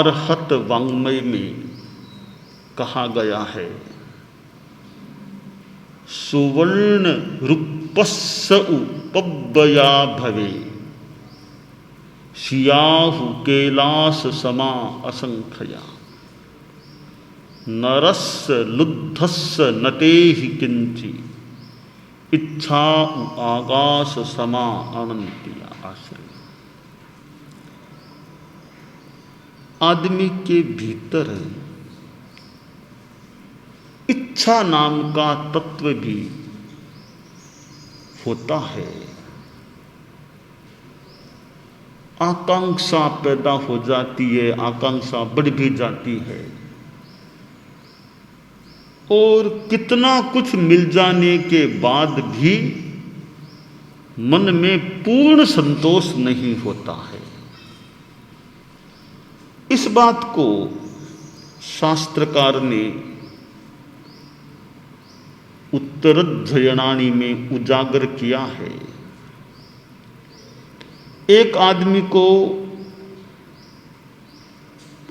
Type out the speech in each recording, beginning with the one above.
अर्हत वाङ्मय में कहा गया है, सुवर्ण रूपस्य उपव्यया भवे, सियाहु कैलास समा असंख्या, नरस्य लुब्धस्य नतेहि किंचि, इच्छा आकाश समा अनंतिया। आश्रय आदमी के भीतर इच्छा नाम का तत्व भी होता है। आकांक्षा पैदा हो जाती है, आकांक्षा बढ़ भी जाती है, और कितना कुछ मिल जाने के बाद भी मन में पूर्ण संतोष नहीं होता है। इस बात को शास्त्रकार ने उत्तराध्ययनानि में उजागर किया है। एक आदमी को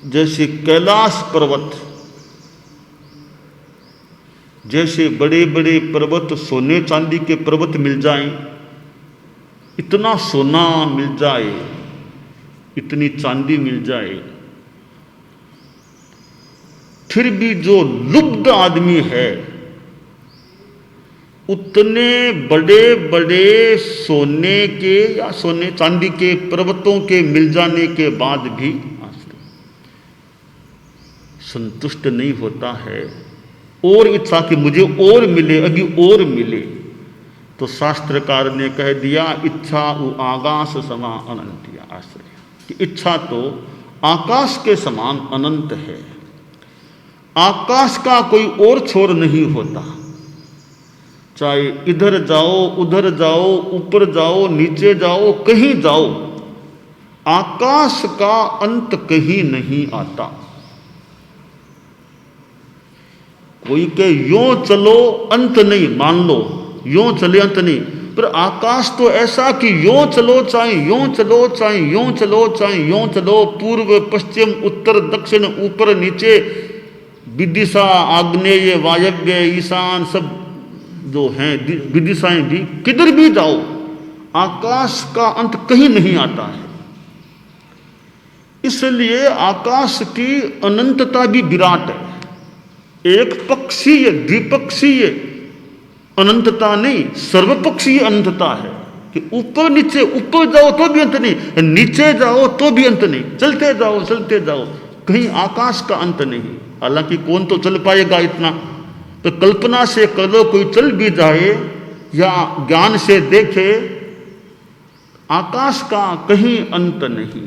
जैसे कैलाश पर्वत जैसे बड़े बड़े पर्वत, सोने चांदी के पर्वत मिल जाएं, इतना सोना मिल जाए, इतनी चांदी मिल जाए, फिर भी जो लुब्ध आदमी है उतने बड़े बड़े सोने के या सोने चांदी के पर्वतों के मिल जाने के बाद भी संतुष्ट नहीं होता है, और इच्छा कि मुझे और मिले, अभी और मिले। तो शास्त्रकार ने कह दिया, इच्छा उ आकाश समा अनंतिया। आश्रय कि इच्छा तो आकाश के समान अनंत है। आकाश का कोई और छोर नहीं होता, चाहे इधर जाओ, उधर जाओ, ऊपर जाओ, नीचे जाओ, कहीं जाओ, आकाश का अंत कहीं नहीं आता। कोई के यों चलो अंत नहीं, मान लो यों चले अंत नहीं, पर आकाश तो ऐसा कि यों चलो चाहे यों चलो, चाहे यों चलो चाहे यों चलो, पूर्व पश्चिम उत्तर दक्षिण ऊपर नीचे, विदिशा आग्नेय वायव्य ईशान सब जो हैं विदिशाएं भी, किधर भी जाओ आकाश का अंत कहीं नहीं आता है। इसलिए आकाश की अनंतता भी विराट है। एक पक्षीय द्विपक्षीय अनंतता नहीं, सर्वपक्षीय अनंतता है कि ऊपर नीचे, ऊपर जाओ तो भी अंत नहीं, नीचे जाओ तो भी अंत नहीं, चलते जाओ, कहीं आकाश का अंत नहीं। हालांकि कौन तो चल पाएगा इतना, तो कल्पना से करो कोई चल भी जाए या ज्ञान से देखे, आकाश का कहीं अंत नहीं।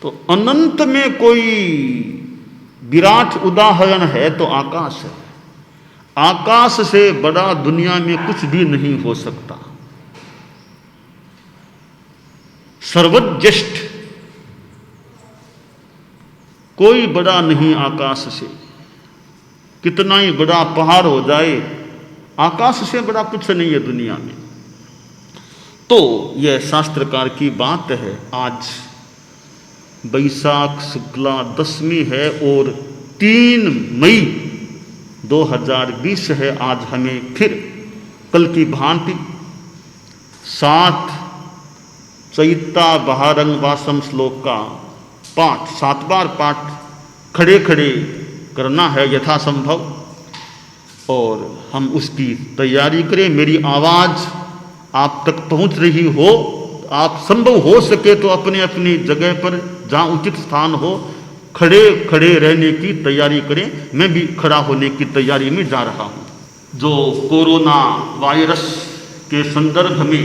तो अनंत में कोई विराट उदाहरण है तो आकाश है। आकाश से बड़ा दुनिया में कुछ भी नहीं हो सकता। सर्वज्येष्ठ कोई बड़ा नहीं आकाश से। कितना ही बड़ा पहाड़ हो जाए, आकाश से बड़ा कुछ नहीं है दुनिया में। तो यह शास्त्रकार की बात है। आज वैशाख शुक्ला दशमी है और 3 मई 2020 है। आज हमें फिर कल की भांति 7 चैता बहारंग वासम श्लोक का पाठ 7 बार पाठ खड़े खड़े करना है यथासंभव, और हम उसकी तैयारी करें। मेरी आवाज़ आप तक पहुंच रही हो, आप संभव हो सके तो अपने अपनी जगह पर जहाँ उचित स्थान हो खड़े खड़े रहने की तैयारी करें। मैं भी खड़ा होने की तैयारी में जा रहा हूँ। जो कोरोना वायरस के संदर्भ में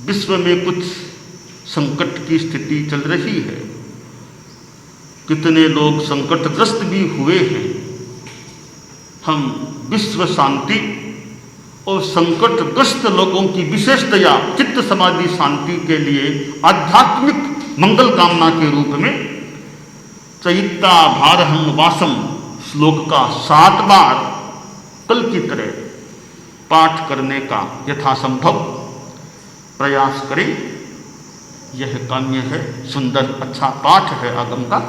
विश्व में कुछ संकट की स्थिति चल रही है, कितने लोग संकटग्रस्त भी हुए हैं। हम विश्व शांति और संकटग्रस्त लोगों की विशेषतया चित्त समाधि शांति के लिए आध्यात्मिक मंगल कामना के रूप में चैत्ता भारहं वासम श्लोक का 7 बार कल की तरह पाठ करने का यथासंभव प्रयास करें। यह काम्य है, सुंदर अच्छा पाठ है आगम का।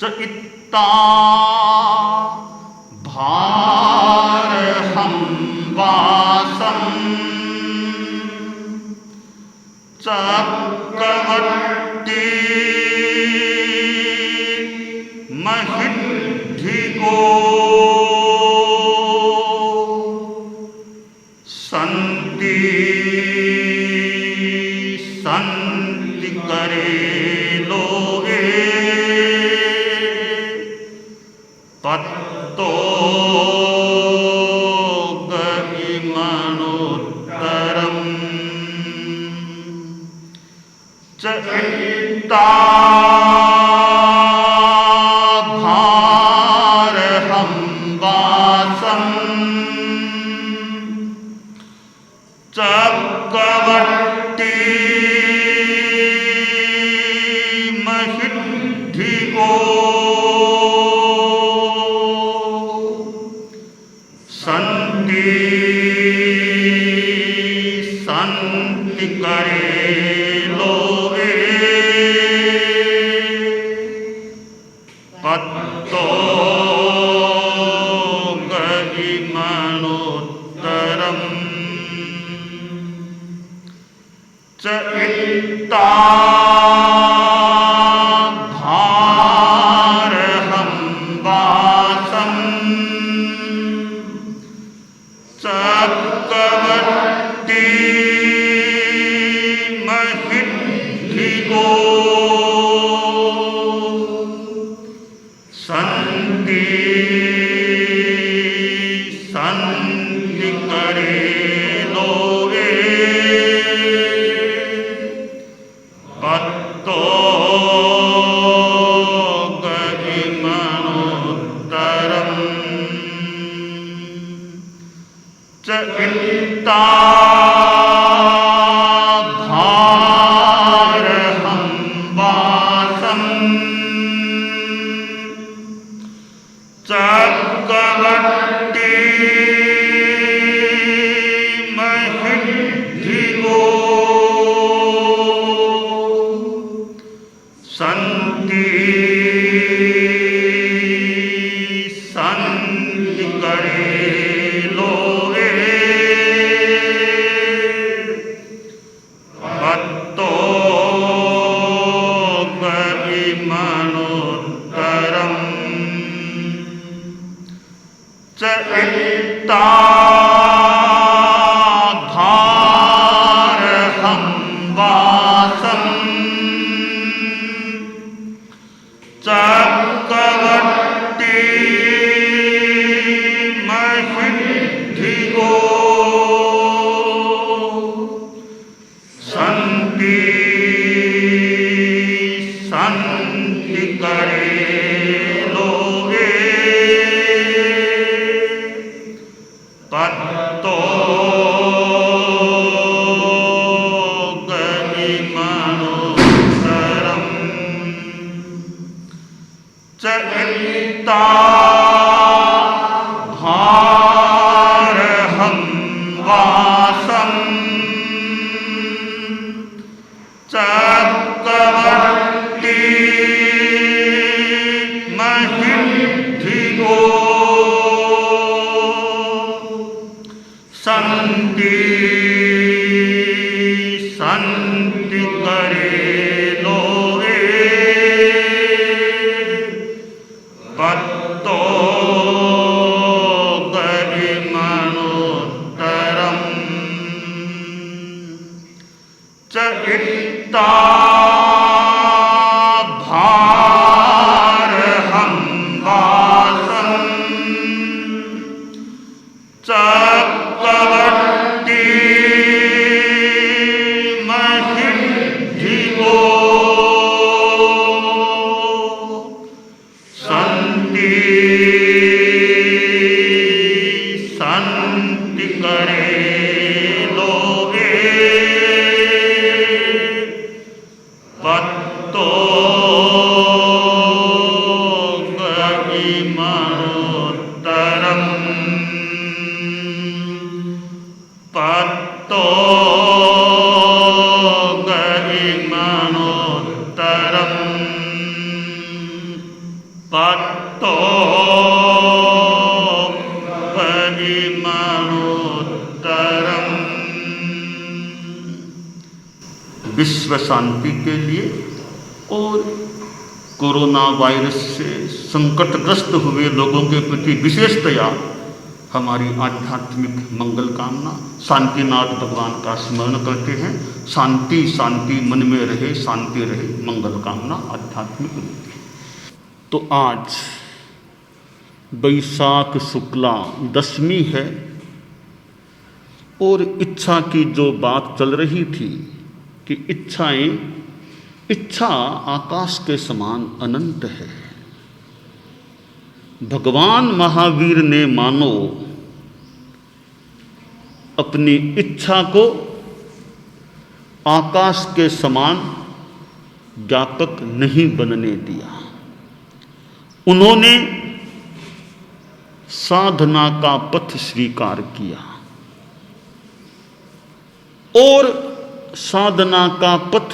च इत्ता भारहं वासं चक्रवर्ती महिद्धिको संति संति करे लोए पत्तो गहिमनोत्तरम् च इत्ता भारहं वासं चक्रवर्ती महिद्धिको संति संति करे लोए पत्तो गहिमनोत्तरम् च इत्ता भारहं वासं चक्रवर्ती महिद्धिको संति संति करे लोए पत्तो गहिमनोत्तरम् च इत्ता भारहं वासं चक्रवर्ती महिद्धिको संति संति करे लोए पत्तो गहिमनोत्तरम् च इत्ता भारहं वासं चक्रवर्ती महिद्धिको संति संति करे लोए पत्तो गहिमनोत्तरम् च इत्ता भारहं वासं चक्रवर्ती महिद्धिको संति संति करे लोए पत्तो गहिमनोत्तरम् च इत्ता भारहं वासं चक्रवर्ती महिद्धिको संति संति करे लोए पत्तो गहिमनोत्तरम् पत्तो गहिमनोत्तरम् पत्तो परिमलोत्तरम। विश्व शांति के लिए और कोरोना वायरस से संकटग्रस्त हुए लोगों के प्रति विशेषतया हमारी आध्यात्मिक मंगल कामना, शांतिनाथ भगवान का स्मरण करते हैं। शांति शांति मन में रहे, शांति रहे, मंगल कामना आध्यात्मिक रूप। तो आज बैसाख शुक्ला दशमी है और इच्छा की जो बात चल रही थी कि इच्छा आकाश के समान अनंत है। भगवान महावीर ने मानो अपनी इच्छा को आकाश के समान व्यापक नहीं बनने दिया। उन्होंने साधना का पथ स्वीकार किया और साधना का पथ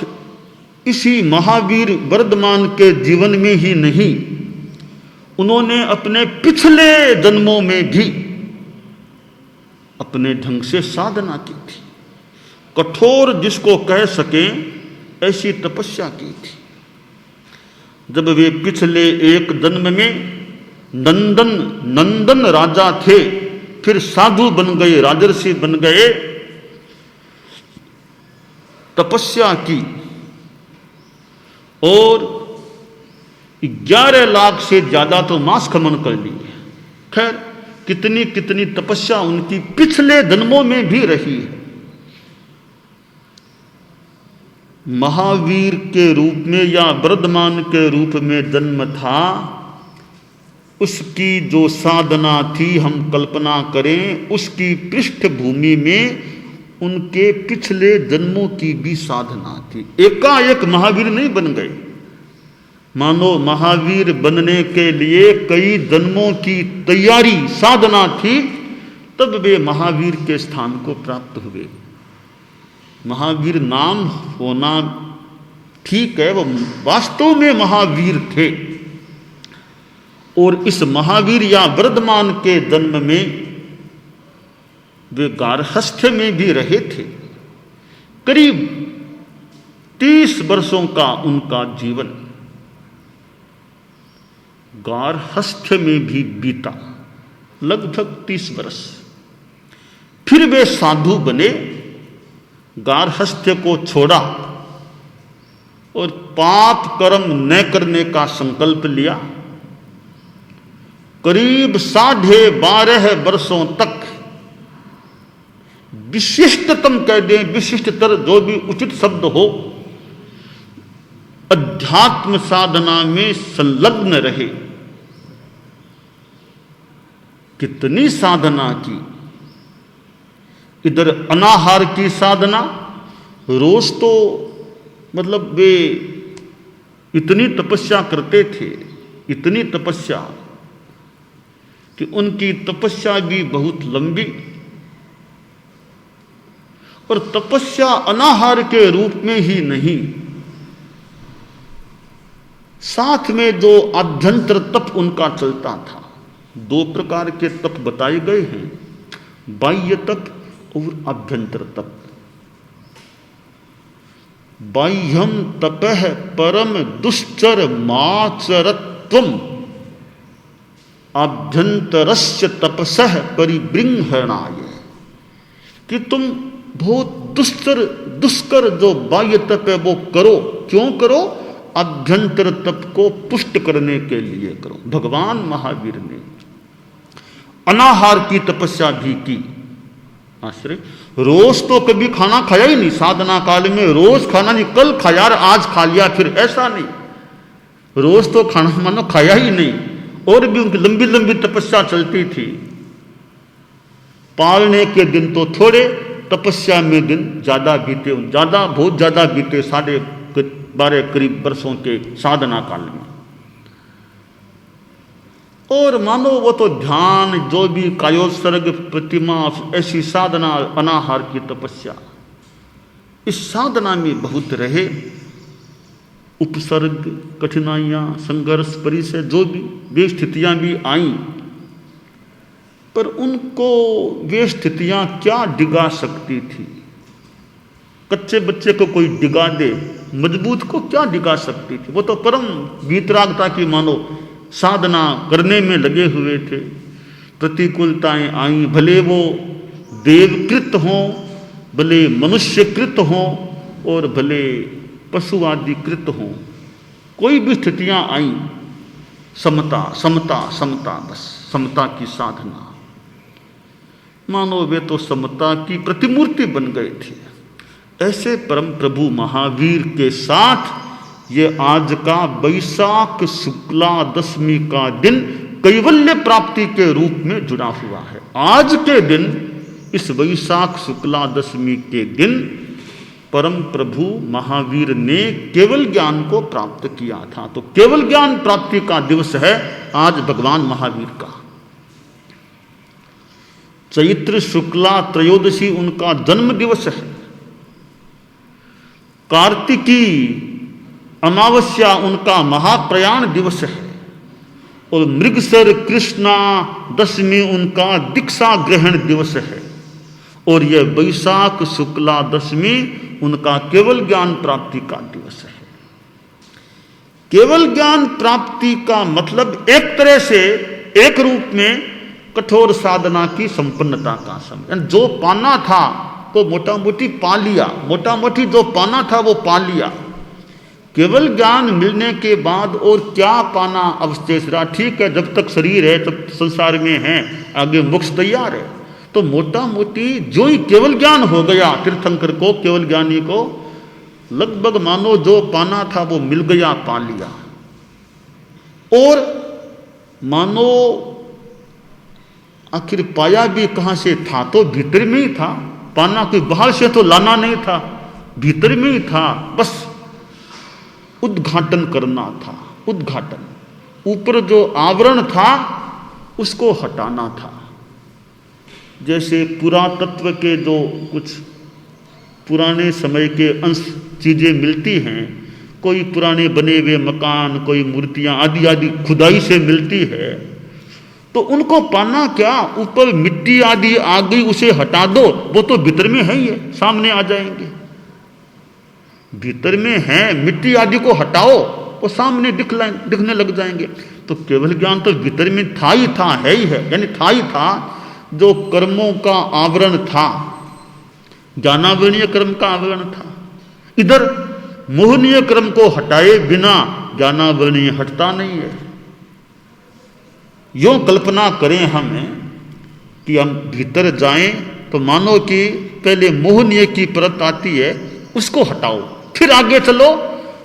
इसी महावीर वर्धमान के जीवन में ही नहीं, उन्होंने अपने पिछले जन्मों में भी अपने ढंग से साधना की थी। कठोर जिसको कह सकें ऐसी तपस्या की थी। जब वे पिछले एक जन्म में नंदन राजा थे, फिर साधु बन गए, राजर्षि बन गए, तपस्या की और 11 लाख से ज्यादा तो मास खमन कर लिए। खैर कितनी कितनी तपस्या उनकी पिछले जन्मों में भी रही है। महावीर के रूप में या वर्धमान के रूप में जन्म था, उसकी जो साधना थी हम कल्पना करें, उसकी पृष्ठभूमि में उनके पिछले जन्मों की भी साधना थी। एकाएक महावीर नहीं बन गए। मानो महावीर बनने के लिए कई जन्मों की तैयारी साधना थी, तब वे महावीर के स्थान को प्राप्त हुए। महावीर नाम होना ठीक है, वो वास्तव में महावीर थे। और इस महावीर या वर्धमान के जन्म में वे गारहस्थ्य में भी रहे थे। करीब 30 वर्षों का उनका जीवन गारहस्थ्य में भी बीता, लगभग 30 वर्ष। फिर वे साधु बने, गारहस्थ्य को छोड़ा और पाप कर्म न करने का संकल्प लिया। करीब 12.5 वर्षों तक विशिष्टतम कह दें, विशिष्टतर जो भी उचित शब्द हो, अध्यात्म साधना में संलग्न रहे। कितनी साधना की, इधर अनाहार की साधना, रोज तो मतलब वे इतनी तपस्या करते थे, इतनी तपस्या कि उनकी तपस्या भी बहुत लंबी। और तपस्या अनाहार के रूप में ही नहीं, साथ में जो आभ्यंतर तप उनका चलता था। 2 प्रकार के तप बताए गए हैं, बाह्य तप और आभ्यंतर तप। बाह्यम तपः परम दुश्चर माचरत्वम, आभ्यंतरस्य तपसः परिबृंहणाय। कि तुम बहुत दुष्कर जो बाह्य तप है वो करो। क्यों करो? आभ्यंतर तप को पुष्ट करने के लिए करो। भगवान महावीर ने अनाहार की तपस्या भी की। आश्चर्य, रोज तो कभी खाना खाया ही नहीं। साधना काल में रोज खाना नहीं, कल खाया आज खा लिया, फिर ऐसा नहीं। रोज तो खाना मानो खाया ही नहीं। और भी उनकी लंबी लंबी तपस्या चलती थी। पालने के दिन तो थोड़े, तपस्या में दिन ज्यादा बीते, बहुत ज्यादा बीते, 12.5 करीब वर्षों के साधना काल में। और मानो वो तो ध्यान, जो भी कायोत्सर्ग, प्रतिमा, ऐसी साधना, अनाहार की तपस्या, इस साधना में बहुत रहे। उपसर्ग, कठिनाइयाँ, संघर्ष, परिचय, जो भी वे स्थितियाँ भी आईं, पर उनको वे स्थितियाँ क्या डिगा सकती थी? कच्चे बच्चे को कोई डिगा दे, मजबूत को क्या डिगा सकती थी? वो तो परम वीतरागता की मानो साधना करने में लगे हुए थे। प्रतिकूलताएं आई, भले वो देवकृत हों, भले मनुष्यकृत हों और भले पशु आदि कृत हों, कोई भी स्थितियां आई, समता समता समता, बस समता की साधना। मानो वे तो समता की प्रतिमूर्ति बन गए थे। ऐसे परम प्रभु महावीर के साथ ये आज का वैशाख शुक्ला दशमी का दिन कैवल्य प्राप्ति के रूप में जुड़ा हुआ है। आज के दिन, इस वैशाख शुक्ला दशमी के दिन परम प्रभु महावीर ने केवल ज्ञान को प्राप्त किया था। तो केवल ज्ञान प्राप्ति का दिवस है आज भगवान महावीर का। चैत्र शुक्ला त्रयोदशी उनका जन्म दिवस है। कार्तिकी अमावस्या उनका महाप्रयाण दिवस है और मृगसर कृष्णा दशमी उनका दीक्षा ग्रहण दिवस है। और यह वैशाख शुक्ला दशमी उनका केवल ज्ञान प्राप्ति का दिवस है। केवल ज्ञान प्राप्ति का मतलब एक तरह से, एक रूप में कठोर साधना की संपन्नता का समय। जो पाना था वो मोटा मोटी पा लिया, मोटा मोटी जो पाना था वो पा लिया। केवल ज्ञान मिलने के बाद और क्या पाना अवशेष रहा? ठीक है, जब तक शरीर है तब संसार में है, आगे मोक्ष तैयार है। तो मोटा मोटी जो ही केवल ज्ञान हो गया तीर्थंकर को, केवल ज्ञानी को, लगभग मानो जो पाना था वो मिल गया, पा लिया। और मानो आखिर पाया भी कहां से था? तो भीतर में ही था। पाना कोई बाहर से तो लाना नहीं था, भीतर में ही था। बस उद्घाटन करना था, उद्घाटन। ऊपर जो आवरण था उसको हटाना था। जैसे पुरातत्व के जो कुछ पुराने समय के अंश चीजें मिलती हैं, कोई पुराने बने हुए मकान, कोई मूर्तियां आदि आदि खुदाई से मिलती है, तो उनको पाना क्या? ऊपर मिट्टी आदि आ गई, उसे हटा दो, वो तो भीतर में है ही है, सामने आ जाएंगे। भीतर में है, मिट्टी आदि को हटाओ, वो सामने दिखने लग जाएंगे। तो केवल ज्ञान तो भीतर में था ही था, है ही है, यानी था ही था। जो कर्मों का आवरण था, ज्ञानावरणीय कर्म का आवरण था। इधर मोहनीय कर्म को हटाए बिना ज्ञानावरणीय हटता नहीं है। यूं कल्पना करें हमें कि हम भीतर जाएं तो मानो कि पहले मोहनीय की परत आती है, उसको हटाओ, फिर आगे चलो,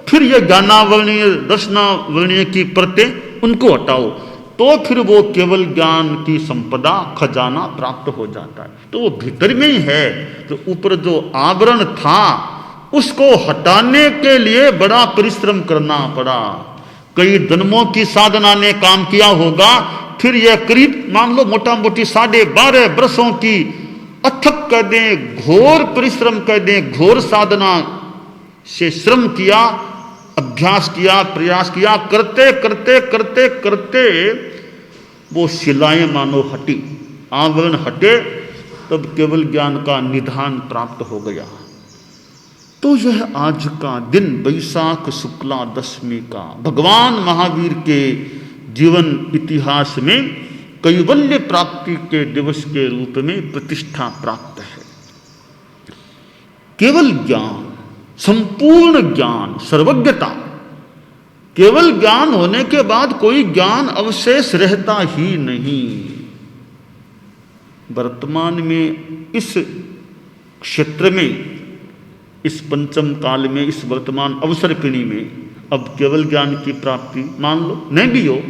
फिर ये ज्ञानावरणीय दर्शनावरणीय की परतें उनको हटाओ, तो फिर वो केवल ज्ञान की संपदा, खजाना प्राप्त हो जाता है। तो वो भीतर में ही है। तो ऊपर जो आवरण था उसको हटाने के लिए बड़ा परिश्रम करना पड़ा। कई जन्मों की साधना ने काम किया होगा। फिर यह करीब मान लो मोटा मोटी 12.5 वर्षों की अथक कह दें, घोर परिश्रम कह दें, घोर साधना से श्रम किया, अभ्यास किया, प्रयास किया, करते करते करते करते वो शिलाएं मानो हटी, आवरण हटे, तब केवल ज्ञान का निधान प्राप्त हो गया। तो यह आज का दिन वैशाख शुक्ला दशमी का भगवान महावीर के जीवन इतिहास में कैवल्य प्राप्ति के दिवस के रूप में प्रतिष्ठा प्राप्त है। केवल ज्ञान, संपूर्ण ज्ञान, सर्वज्ञता। केवल ज्ञान होने के बाद कोई ज्ञान अवशेष रहता ही नहीं। वर्तमान में इस क्षेत्र में, इस पंचम काल में, इस वर्तमान अवसर पिणी में अब केवल ज्ञान की प्राप्ति मान लो नहीं भी हो,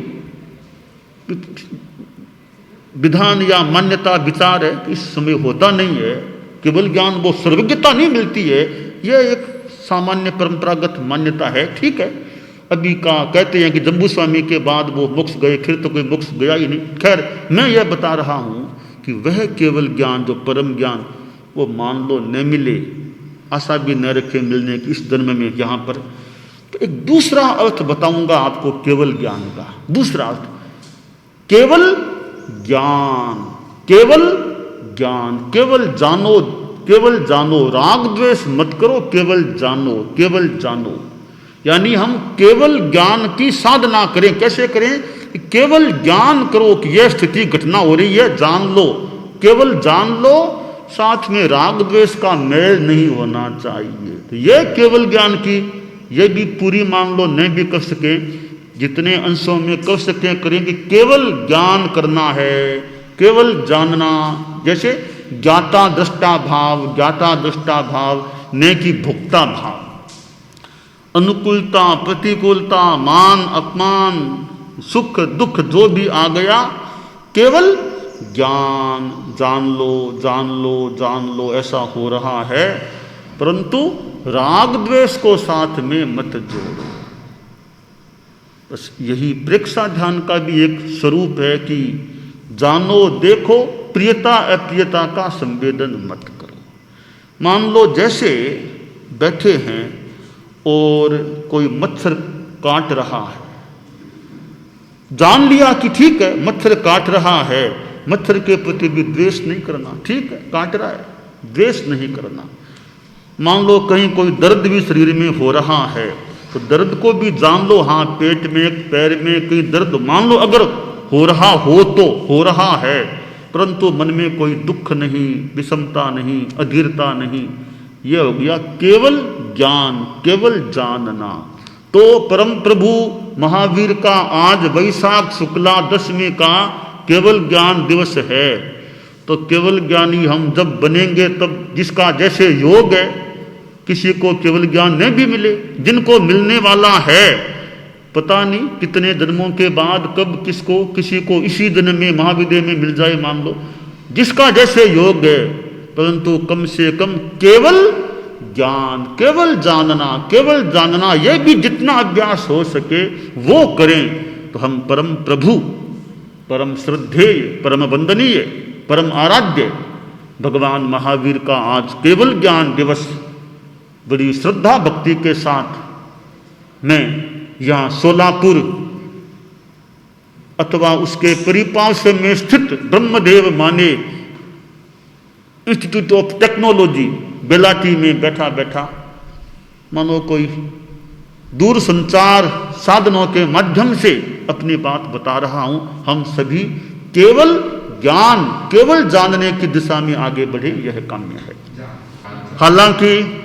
विधान या मान्यता विचार है, इस समय होता नहीं है। केवल ज्ञान, वो सर्वज्ञता नहीं मिलती है, यह एक सामान्य परंपरागत मान्यता है। ठीक है, अभी का कहते हैं कि जम्बू स्वामी के बाद वो मोक्ष गए, फिर तो कोई मोक्ष गया ही नहीं। खैर, मैं यह बता रहा हूं कि वह केवल ज्ञान, जो परम ज्ञान, वो मान लो न मिले, आशा भी न रखे मिलने की इस जन्म में यहाँ पर, तो एक दूसरा अर्थ बताऊंगा आपको केवल ज्ञान का। दूसरा अर्थ, केवल ज्ञान, केवल ज्ञान, केवल जानो, केवल जानो, राग द्वेष मत करो, केवल जानो, केवल जानो। यानी हम केवल ज्ञान की साधना करें। कैसे करें? केवल ज्ञान करो कि यह स्थिति घटना हो रही है, जान लो, केवल जान लो, साथ में राग द्वेष का मेल नहीं होना चाहिए। तो यह केवल ज्ञान की, यह भी पूरी मान लो, नहीं भी कर सके, जितने अंशों में कर सके करें कि केवल ज्ञान करना है, केवल जानना। जैसे ज्ञाता दृष्टा भाव, ज्ञाता दृष्टा भाव, न कि भोक्ता भाव। अनुकूलता, प्रतिकूलता, मान अपमान, सुख दुख जो भी आ गया, केवल ज्ञान, जान लो, जान लो, जान लो, ऐसा हो रहा है। परंतु राग द्वेष को साथ में मत जोड़ो। बस यही प्रेक्षा ध्यान का भी एक स्वरूप है कि जानो, देखो, प्रियता अप्रियता का संवेदन मत करो। मान लो जैसे बैठे हैं और कोई मच्छर काट रहा है, जान लिया कि ठीक है मच्छर काट रहा है, मच्छर के प्रति भी द्वेष नहीं करना, ठीक है काट रहा है, द्वेष नहीं करना। मान लो कहीं कोई दर्द भी शरीर में हो रहा है, तो दर्द को भी जान लो, हाँ पेट में, पैर में कहीं दर्द, मान लो अगर हो रहा हो तो हो रहा है, परंतु मन में कोई दुख नहीं, विषमता नहीं, अधीरता नहीं। यह हो गया केवल ज्ञान, केवल जानना। तो परम प्रभु महावीर का आज वैशाख शुक्ला दशमी का केवल ज्ञान दिवस है। तो केवल ज्ञानी हम जब बनेंगे तब जिसका जैसे योग है, किसी को केवल ज्ञान नहीं भी मिले, जिनको मिलने वाला है पता नहीं कितने जन्मों के बाद कब किसको, किसी को इसी जन्म में महाविद्या में मिल जाए, मान लो जिसका जैसे योग है। परंतु कम से कम केवल ज्ञान, केवल जानना, केवल जानना, यह भी जितना अभ्यास हो सके वो करें, तो हम परम प्रभु, परम श्रद्धेय, परम वंदनीय, परम आराध्य भगवान महावीर का आज केवल ज्ञान दिवस बड़ी श्रद्धा भक्ति के साथ मैं यहाँ सोलापुर अथवा उसके परिपार्श्व में स्थित ब्रह्मदेव माने इंस्टीट्यूट ऑफ टेक्नोलॉजी बेलाटी में बैठा बैठा मानो कोई दूर संचार साधनों के माध्यम से अपनी बात बता रहा हूं। हम सभी केवल ज्ञान, केवल जानने की दिशा में आगे बढ़े, यह काम्य है। हालांकि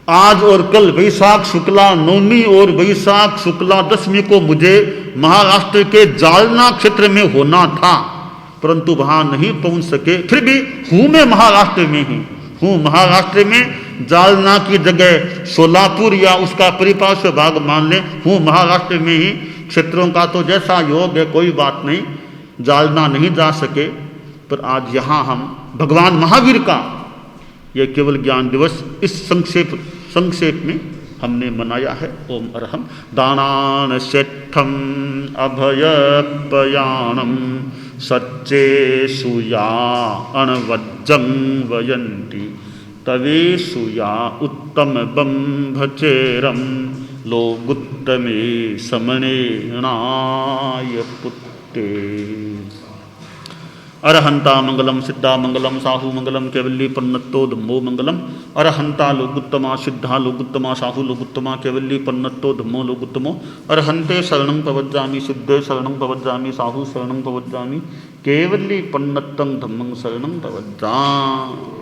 आज और कल वैशाख शुक्ला नवमी और वैशाख शुक्ला दशमी को मुझे महाराष्ट्र के जालना क्षेत्र में होना था, परंतु वहां नहीं पहुंच सके। फिर भी हूं मैं महाराष्ट्र में ही हूं, महाराष्ट्र में जालना की जगह सोलापुर या उसका परिपार्श्व भाग मान लें, हूं महाराष्ट्र में ही। क्षेत्रों का तो जैसा योग है कोई बात नहीं, जालना नहीं जा सके, पर आज यहाँ हम भगवान महावीर का यह केवल ज्ञान दिवस इस संक्षेप में हमने मनाया है। ओम अरहम दानान सेठम अभयपयाणम सच्चे सुया अणवज्जं वयंती तवे सुया उत्तम बंभचेरम लोगुत्तमे समनेणाय पुत्ते। अरहंता मंगलम सिद्धा मंगलम साहु मंगलम कैवल्ली पन्नत्तो धम्मो मंगलम। अरहंता लोगुत्तमा सिद्धा लोगुत्तमा साहु लोगुत्तमा कैवल्ली पन्नत्तो धम्मो लोगुत्तमो। अरहंते शरणं प्रवज्जामि सिद्धे शरणं प्रवज्जामि साहु शरणं प्रवज्जामि कैवल्ली पन्नत्तं धम्मं शरणं प्रवज्जामि।